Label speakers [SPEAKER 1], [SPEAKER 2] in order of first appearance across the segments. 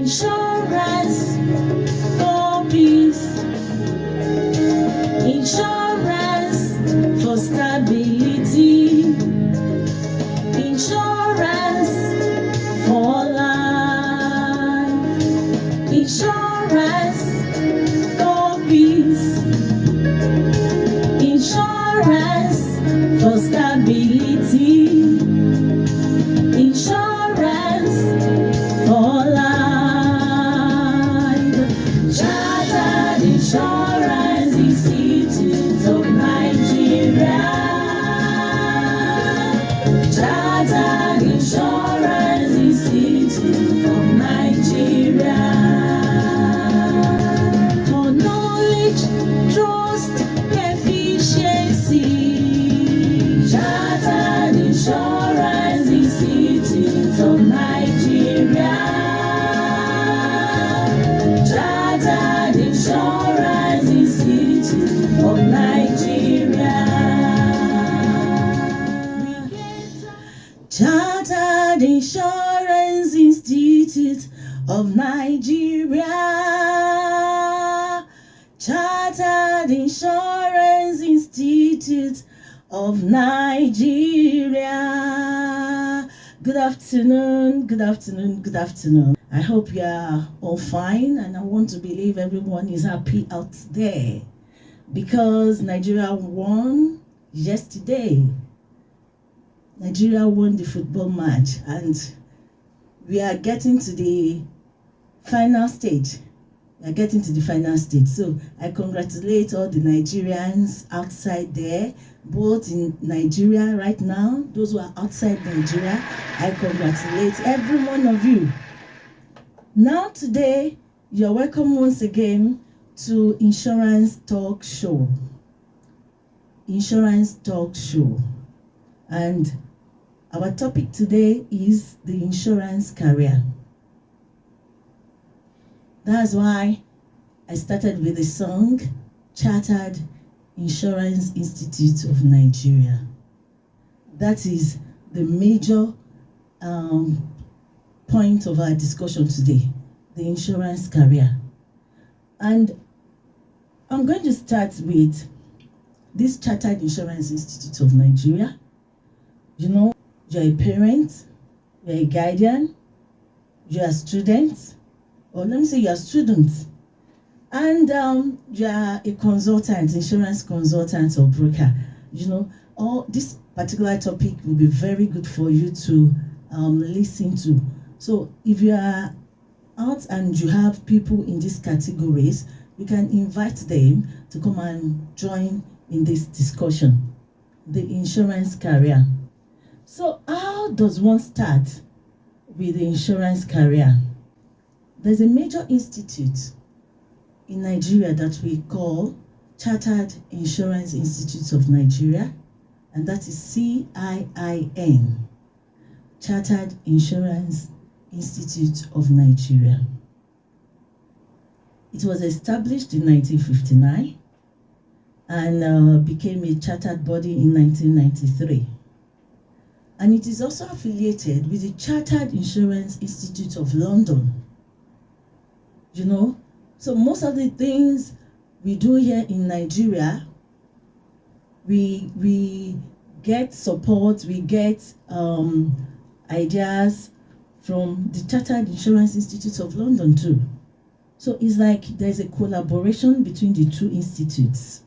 [SPEAKER 1] Insurance for peace, insurance for stability, insurance for life, insurance for peace, insurance for stability, insurance for life. Chartered Insurance Institute of Nigeria. Chartered Insurance Institute of Nigeria. For knowledge, trust, efficiency. Chartered Insurance Institute of Nigeria. Chartered Insurance Institute of Nigeria. Chartered Insurance Institute of Nigeria. Chartered Insurance Institute of Nigeria. Good afternoon, good afternoon, good afternoon. I hope you are all fine, and I want to believe everyone is happy out there because Nigeria won yesterday. Nigeria won the football match, and we are getting to the final stage. So I congratulate all the Nigerians outside there, both in Nigeria right now, those who are outside Nigeria. I congratulate every one of you. Now today, you're welcome once again to Insurance Talk Show. Insurance Talk Show. And our topic today is the insurance career. That's why I started with the song, Chartered Insurance Institute of Nigeria. That is the major point of our discussion today, the insurance career. And I'm going to start with this Chartered Insurance Institute of Nigeria. You know, you're a parent, you're a guardian, you're a student, or let me say you're a student, and you're a consultant, insurance consultant or broker. You know, all this particular topic will be very good for you to listen to. So if you are out and you have people in these categories, you can invite them to come and join in this discussion, the insurance career. So how does one start with the insurance career? There's a major institute in Nigeria that we call Chartered Insurance Institute of Nigeria, and that is CIIN, Chartered Insurance Institute of Nigeria. It was established in 1959 and became a chartered body in 1993. And it is also affiliated with the Chartered Insurance Institute of London. You know, so most of the things we do here in Nigeria, we get support, we get ideas from the Chartered Insurance Institute of London too. So it's like there's a collaboration between the two institutes.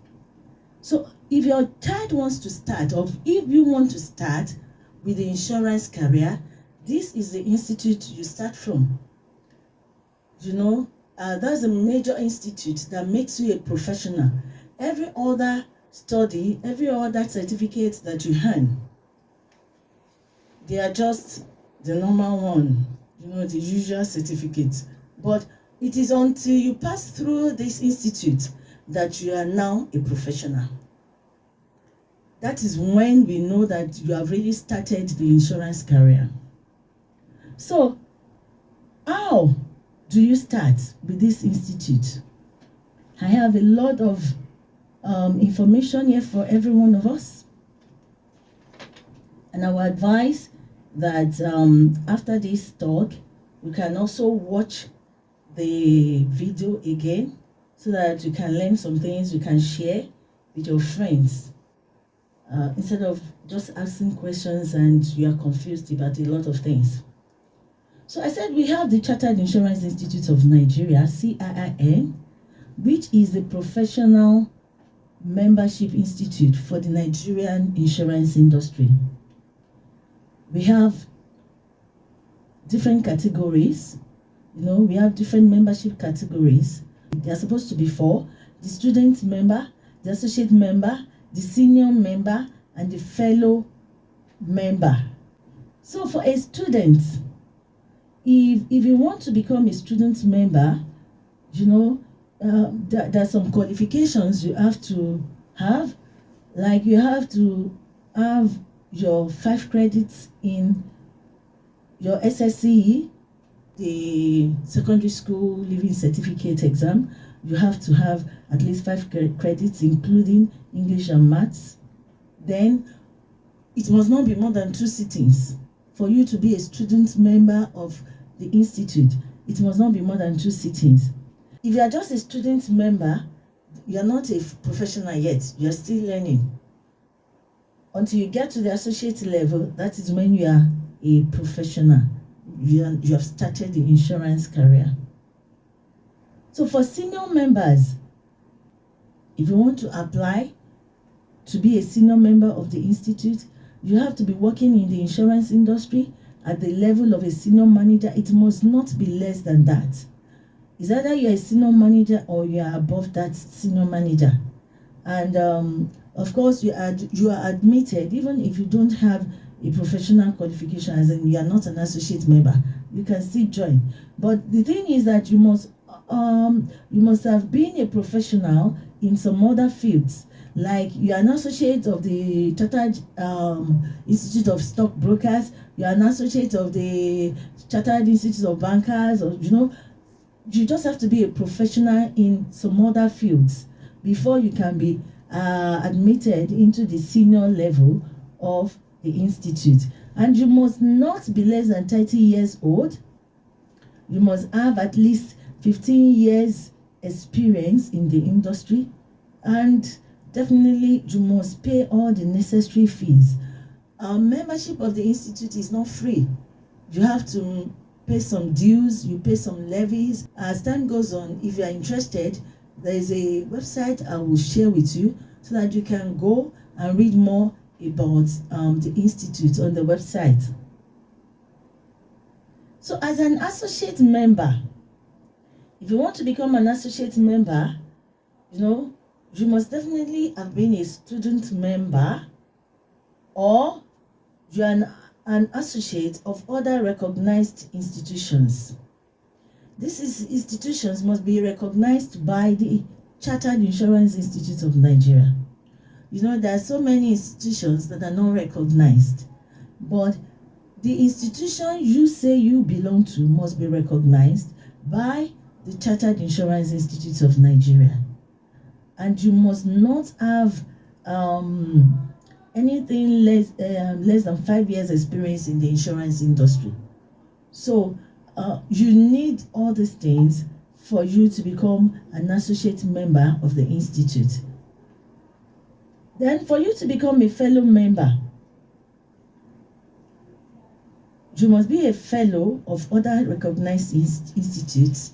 [SPEAKER 1] So if your child wants to start, or if you want to start with the insurance career, this is the institute you start from. You know, that's a major institute that makes you a professional. Every other study, every other certificate that you earn, they are just the normal one, you know, the usual certificate. But it is until you pass through this institute that you are now a professional. That is when we know that you have really started the insurance career. So, how do you start with this institute? I have a lot of information here for every one of us. And I would advise that after this talk, we can also watch the video again so that you can learn some things you can share with your friends instead of just asking questions and you are confused about a lot of things. So I said we have the Chartered Insurance Institute of Nigeria, CIIN, which is the professional membership institute for the Nigerian insurance industry. We have different categories. We have different membership categories. There are supposed to be 4: the student member, the associate member, the senior member, and the fellow member. So for a student, if you want to become a student member, there are some qualifications you have to have. Like you have to have your 5 credits in your SSCE, the secondary school leaving certificate exam. You have to have at least 5 credits, including English and maths. Then it must not be more than 2 sittings. For you to be a student member of the institute, it must not be more than 2 sittings. If you are just a student member, you are not a professional yet. You are still learning. Until you get to the associate level, that is when you are a professional. You have started the insurance career. So for senior members, if you want to apply to be a senior member of the institute, you have to be working in the insurance industry at the level of a senior manager. It must not be less than that. It's either you're a senior manager or you are above that senior manager. And of course, you are admitted, even if you don't have a professional qualification, as in you are not an associate member, you can still join. But the thing is that you must have been a professional in some other fields. Like you are an associate of the Chartered Institute of Stockbrokers, you are an associate of the Chartered Institute of Bankers, or you just have to be a professional in some other fields before you can be admitted into the senior level of the institute. And you must not be less than 30 years old. You must have at least 15 years experience in the industry, and definitely you must pay all the necessary fees. Membership of the institute is not free. You have to pay some dues, you pay some levies. As time goes on, if you are interested, there is a website I will share with you so that you can go and read more about the institute on the website. So as an associate member, if you want to become an associate member, you must definitely have been a student member, or you are an associate of other recognized institutions. These institutions must be recognized by the Chartered Insurance Institute of Nigeria. There are so many institutions that are not recognized, but the institution you say you belong to must be recognized by the Chartered Insurance Institute of Nigeria. And you must not have anything less than 5 years experience in the insurance industry. So you need all these things for you to become an associate member of the institute. Then for you to become a fellow member, you must be a fellow of other recognized institutes,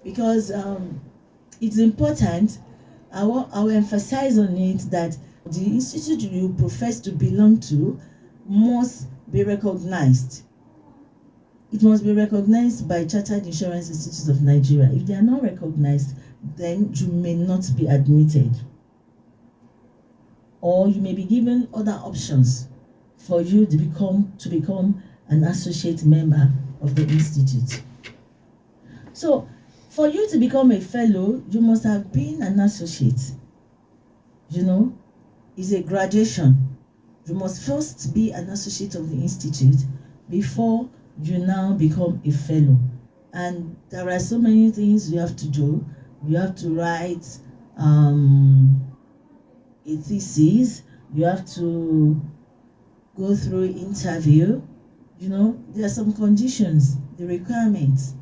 [SPEAKER 1] because it's important. I will emphasize on it that the institute you profess to belong to must be recognized. It must be recognized by Chartered Insurance Institute of Nigeria. If they are not recognized, then you may not be admitted. Or you may be given other options for you to become an associate member of the institute. So, for you to become a fellow, you must have been an associate. It's a graduation. You must first be an associate of the institute before you now become a fellow. And there are so many things you have to do. You have to write a thesis. You have to go through interview. There are some conditions, the requirements.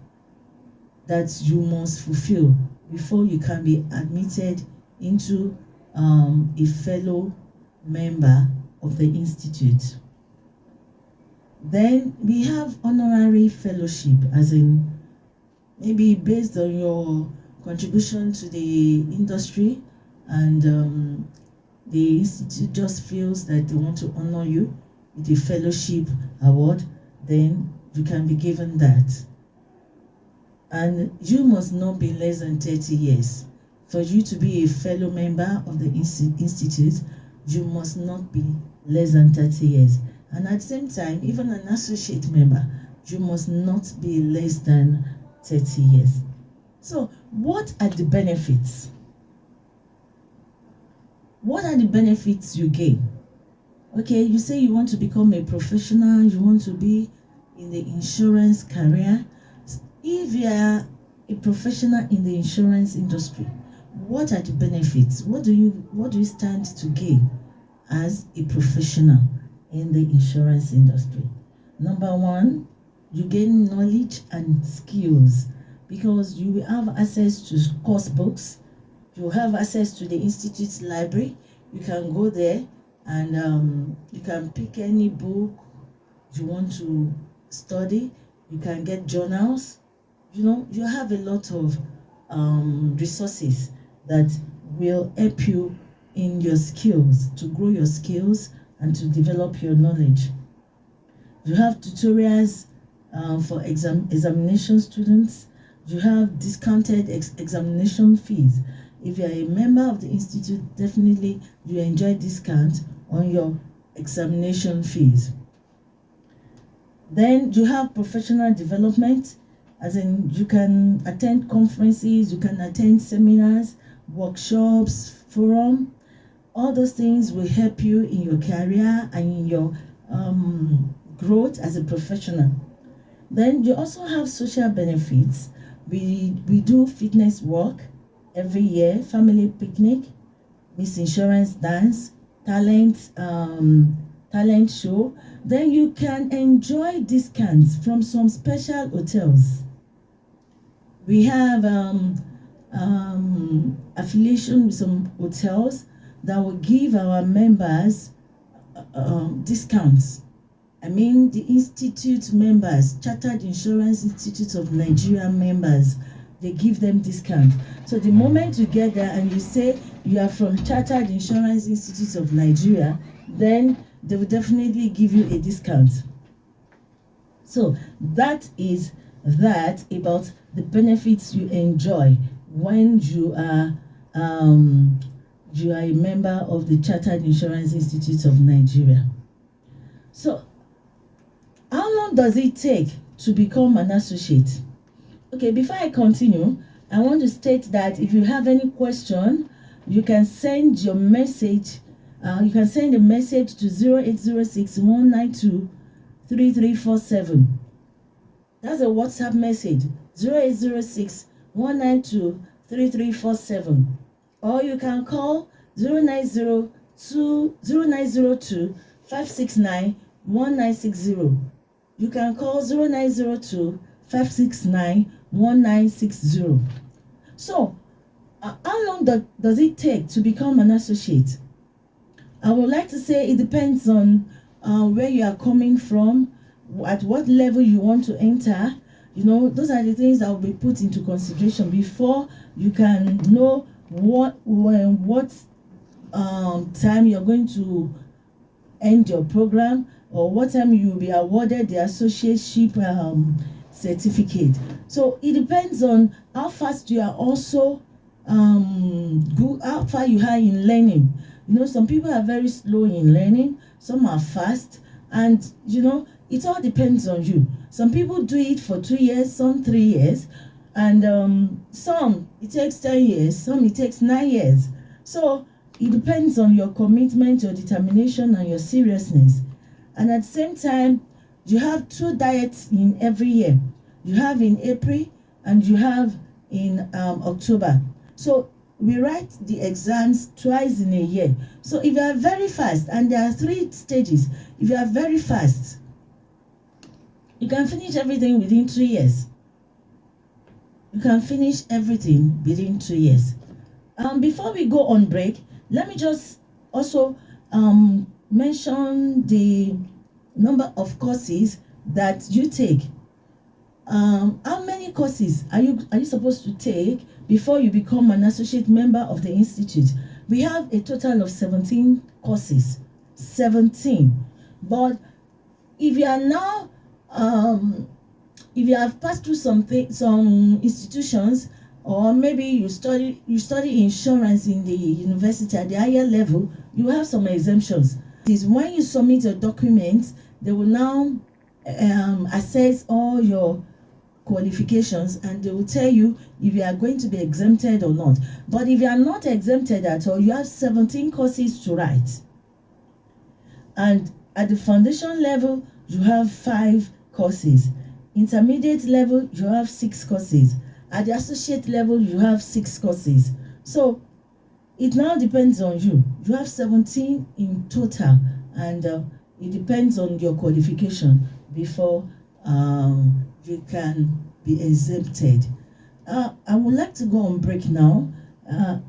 [SPEAKER 1] that you must fulfill before you can be admitted into a fellow member of the institute. Then we have honorary fellowship, as in maybe based on your contribution to the industry, and the institute just feels that they want to honor you with a fellowship award, then you can be given that. And you must not be less than 30 years. For you to be a fellow member of the institute, you must not be less than 30 years. And at the same time, even an associate member, you must not be less than 30 years. So, what are the benefits? What are the benefits you gain? Okay, you say you want to become a professional, you want to be in the insurance career. If you are a professional in the insurance industry, what are the benefits? What do you stand to gain as a professional in the insurance industry? Number one, you gain knowledge and skills because you will have access to course books. You have access to the institute's library. You can go there and you can pick any book you want to study. You can get journals. You have a lot of resources that will help you in your skills, to grow your skills and to develop your knowledge. You have tutorials for examination students. You have discounted examination fees. If you are a member of the institute, definitely you enjoy discount on your examination fees. Then you have professional development, as in you can attend conferences, you can attend seminars, workshops, forum. All those things will help you in your career and in your growth as a professional. Then you also have social benefits. We do fitness work every year, family picnic, Miss Insurance dance, talent show. Then you can enjoy discounts from some special hotels. We have affiliation with some hotels that will give our members discounts. I mean, the institute members, Chartered Insurance Institute of Nigeria members, they give them discount. So the moment you get there and you say you are from Chartered Insurance Institute of Nigeria, then they will definitely give you a discount. So that is that about the benefits you enjoy when you are a member of the Chartered Insurance Institute of Nigeria. So how long does it take to become an associate? Okay, before I continue, I want to state that if you have any question, you can send your message. You can send a message to 0806 192 3347. That's a WhatsApp message, 0806 192 3347. Or you can call 0902 569 1960. You can call 0902 569 1960. So, how long does it take to become an associate? I would like to say it depends on where you are coming from, at what level you want to enter. Those are the things that will be put into consideration before you can know what time you're going to end your program or what time you will be awarded the associateship certificate. So it depends on how fast you are also how far you are in learning. Some people are very slow in learning, some are fast, and it all depends on you. Some people do it for 2 years, some 3 years, and some it takes 10 years, some it takes 9 years. So it depends on your commitment, your determination, and your seriousness. And at the same time, you have 2 diets in every year. You have in April and you have in October. So we write the exams twice in a year. So if you are very fast, and there are 3 stages, if you are very fast, you can finish everything within 3 years. You can finish everything within 2 years. Before we go on break, let me just also mention the number of courses that you take. How many courses are you supposed to take before you become an associate member of the institute? We have a total of 17 courses. 17. But if you are now if you have passed through some institutions, or maybe you study insurance in the university at the higher level, you have some exemptions. It is when you submit your documents, they will now assess all your qualifications, and they will tell you if you are going to be exempted or not. But if you are not exempted at all, you have 17 courses to write. And at the foundation level, you have 5 courses. Intermediate level, you have 6 courses. At the associate level, you have 6 courses. So it now depends on you. You have 17 in total, and it depends on your qualification before you can be exempted. I would like to go on break now.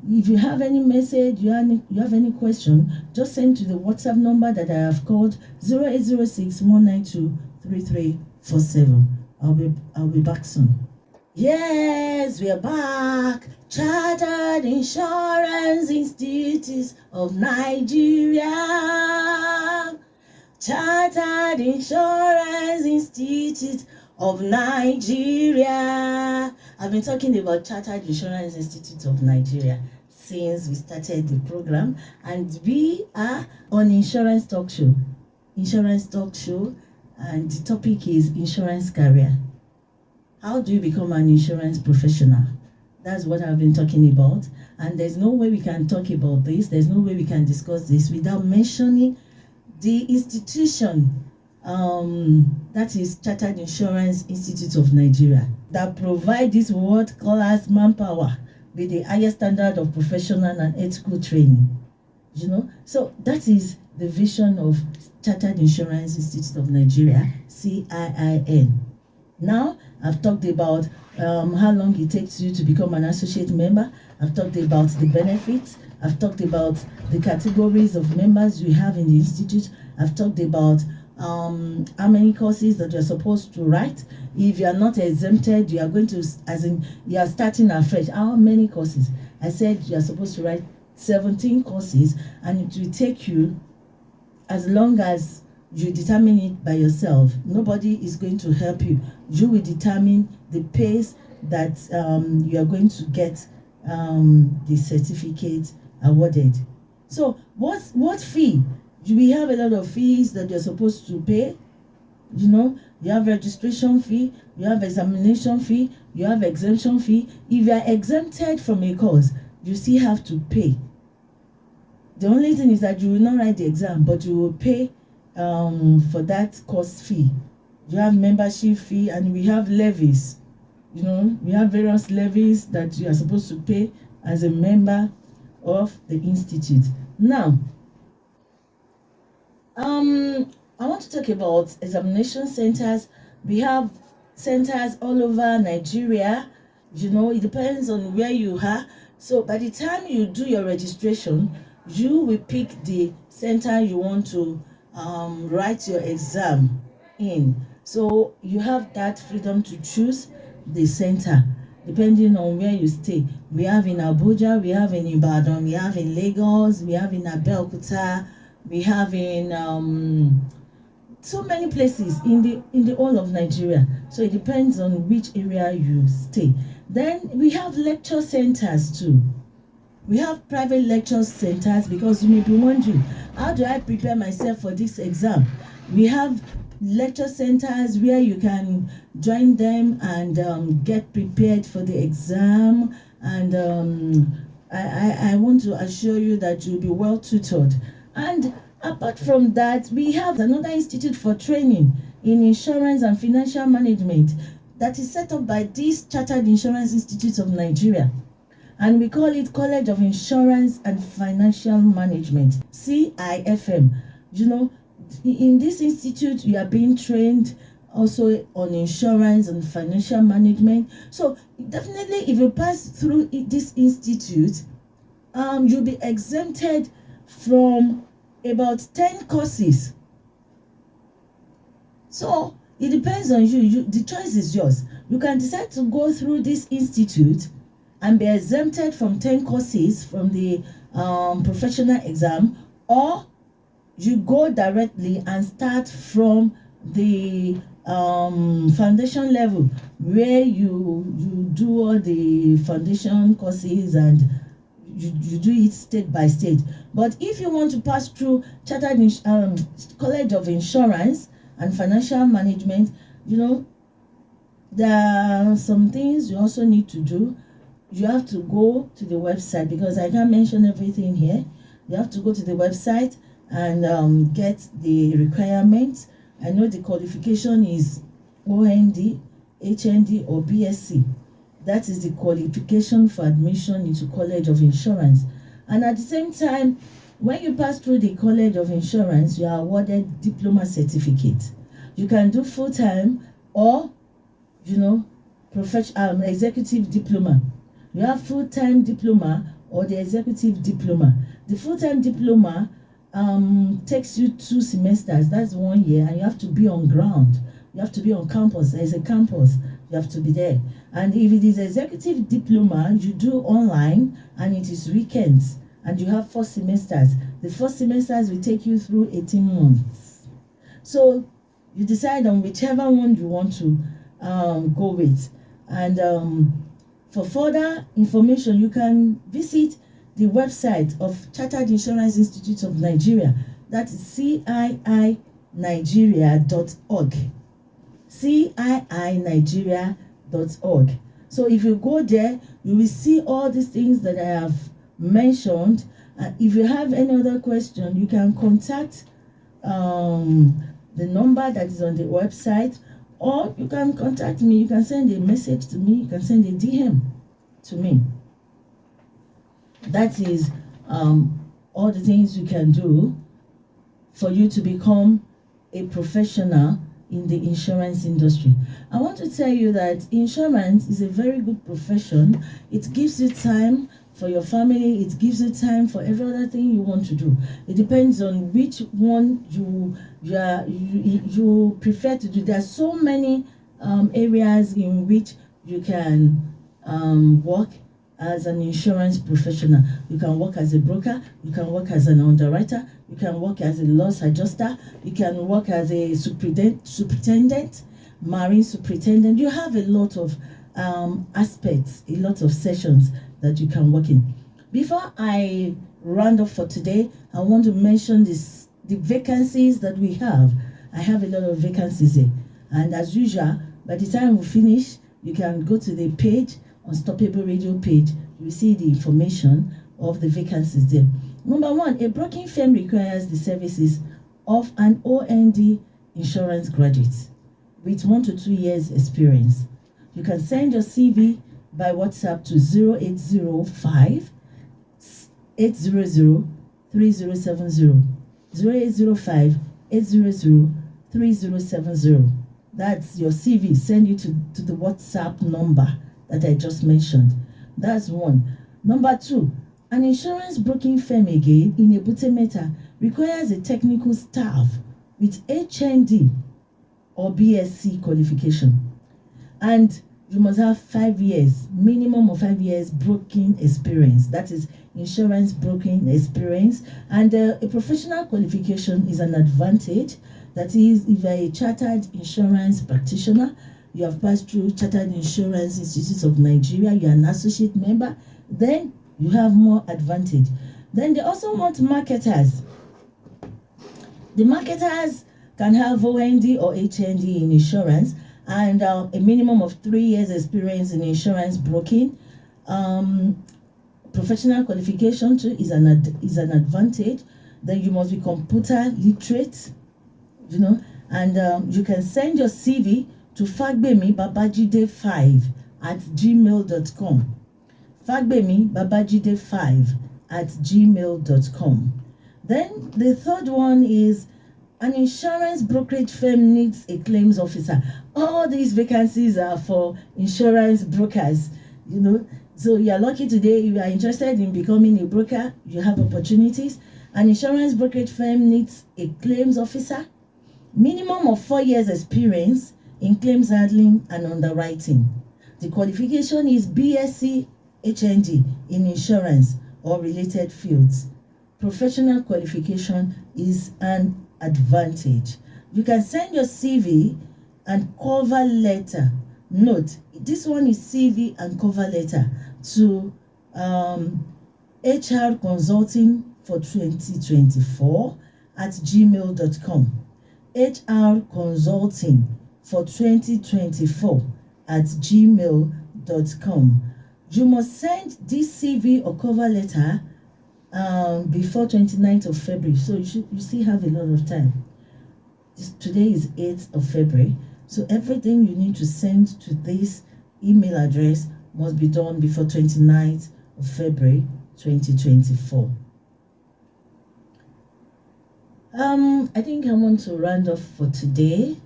[SPEAKER 1] If you have any message, you have any question, just send to the WhatsApp number that I have called 0806 192 3347. I'll be back soon. Yes, we are back. Chartered Insurance Institute of Nigeria. Chartered Insurance Institute of Nigeria. I've been talking about Chartered Insurance Institute of Nigeria since we started the program, and we are on Insurance Talk Show. Insurance Talk Show, and the topic is insurance career. How do you become an insurance professional? That's what I've been talking about, and there's no way we can talk about this, there's no way we can discuss this without mentioning the institution that is Chartered Insurance Institute of Nigeria, that provide this world-class manpower with the highest standard of professional and ethical training. So that is the vision of Chartered Insurance Institute of Nigeria, CIIN. Now, I've talked about how long it takes you to become an associate member. I've talked about the benefits. I've talked about the categories of members we have in the institute. I've talked about how many courses that you're supposed to write. If you are not exempted, you are going to, as in, you are starting afresh. How many courses? I said you are supposed to write 17 courses, and it will take you as long as you determine it by yourself. Nobody is going to help you. You will determine the pace that you are going to get the certificate awarded. So what fee? We have a lot of fees that you're supposed to pay. You have registration fee, you have examination fee, you have exemption fee. If you are exempted from a course, you still have to pay. The only thing is that you will not write the exam, but you will pay for that course fee. You have membership fee, and we have levies. We have various levies that you are supposed to pay as a member of the institute. Now, I want to talk about examination centers. We have centers all over Nigeria. It depends on where you are. So by the time you do your registration, you will pick the center you want to write your exam in. So you have that freedom to choose the center depending on where you stay. We have in Abuja, we have in Ibadan, we have in Lagos, we have in Abeokuta, we have in so many places in the whole of Nigeria. So it depends on which area you stay. Then we have lecture centers too. We have private lecture centers, because you may be wondering, how do I prepare myself for this exam? We have lecture centers where you can join them and get prepared for the exam. And I want to assure you that you'll be well tutored. And apart from that, we have another institute for training in insurance and financial management that is set up by this Chartered Insurance Institute of Nigeria. And we call it College of Insurance and Financial Management, CIFM. In this institute, you are being trained also on insurance and financial management. So definitely, if you pass through this institute, you'll be exempted from about 10 courses. So it depends on you. The choice is yours. You can decide to go through this institute and be exempted from 10 courses from the professional exam, or you go directly and start from the foundation level, where you do all the foundation courses and you do it state by state. But if you want to pass through College of Insurance and Financial Management, there are some things you also need to do. You have to go to the website, because I can't mention everything here. You have to go to the website and get the requirements. I know the qualification is OND, HND, or BSc. That is the qualification for admission into College of Insurance. And at the same time, when you pass through the College of Insurance, you are awarded diploma certificate. You can do full-time or, executive diploma. You have full-time diploma or the executive diploma. The full-time diploma takes you 2 semesters. That's 1 year, and you have to be on ground. You have to be on campus. There's a campus. You have to be there. And if it is executive diploma, you do online, and it is weekends, and you have 4 semesters. The 4 semesters will take you through 18 months. So you decide on whichever one you want to go with. And for further information, you can visit the website of Chartered Insurance Institute of Nigeria. That is CIInigeria.org. CIInigeria.org. So if you go there, you will see all these things that I have mentioned. If you have any other question, you can contact the number that is on the website, or you can contact me. You can send a message to me. You can send a DM to me. That is all the things you can do for you to become a professional in the insurance industry. I want to tell you that insurance is a very good profession. It gives you time for your family. It gives you time for every other thing you want to do. It depends on which one you prefer to do. There are so many areas in which you can work as an insurance professional. You can work as a broker, you can work as an underwriter, you can work as a loss adjuster, you can work as a superintendent, marine superintendent. You have a lot of aspects, a lot of sessions that you can work in. Before I round up for today, I want to mention the vacancies that we have. I have a lot of vacancies here. And as usual, by the time we finish, you can go to the page, Unstoppable Radio page. You will see the information of the vacancies there. Number 1, a broking firm requires the services of an OND insurance graduate with 1 to 2 years experience. You can send your CV by WhatsApp to 0805 800 3070. 0805 800 3070. That's your CV. Send you to the WhatsApp number that I just mentioned. That's 1. Number 2, an insurance broking firm again in Ebute Metta requires a technical staff with HND or BSc qualification. And you must have 5 years, minimum of 5 years broking experience. That is insurance broking experience. And a professional qualification is an advantage. That is, if you're a chartered insurance practitioner, you have passed through Chartered Insurance Institute of Nigeria, you're an associate member, then you have more advantage. Then they also want marketers. The marketers can have OND or HND in insurance and a minimum of 3 years experience in insurance broking. Professional qualification too is an advantage. Then you must be computer literate, and you can send your CV to fagbemibabajide5@gmail.com. fagbemibabajide5@gmail.com. Then the third one is An insurance brokerage firm needs a claims officer. All these vacancies are for insurance brokers, you know. So you are lucky today. If you are interested in becoming a broker, you have opportunities. An insurance brokerage firm needs a claims officer, minimum of 4 years experience in claims handling and underwriting. The qualification is BSc HND in insurance or related fields. Professional qualification is an advantage. You can send your CV and cover letter. Note, this one is CV and cover letter to HR Consulting for 2024 at gmail.com. HR Consulting for 2024 at gmail.com. You must send this CV or cover letter before 29th of February. So you still have a lot of time. Today is 8th of February. So everything you need to send to this email address must be done before 29th of February 2024. I think I want to round off for today.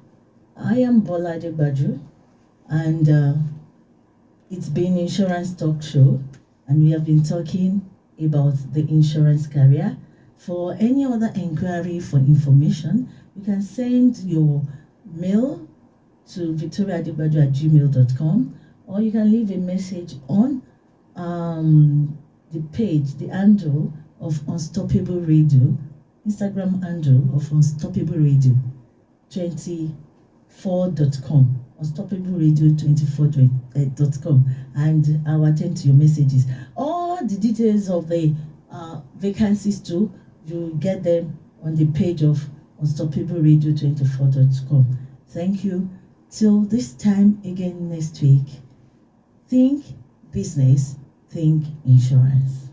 [SPEAKER 1] I am Bola Adegbaju, and it's been Insurance Talk Show, and we have been talking about the insurance career. For any other inquiry for information, you can send your mail to victoriaadegbaju@gmail.com, or you can leave a message on the page, the handle of Unstoppable Radio, Instagram handle of Unstoppable Radio 24.com, Unstoppable Radio 24.com, and I will attend to your messages. All the details of the vacancies too, you get them on the page of Unstoppable Radio 24.com. Thank you. Till this time again next week. Think business, think insurance.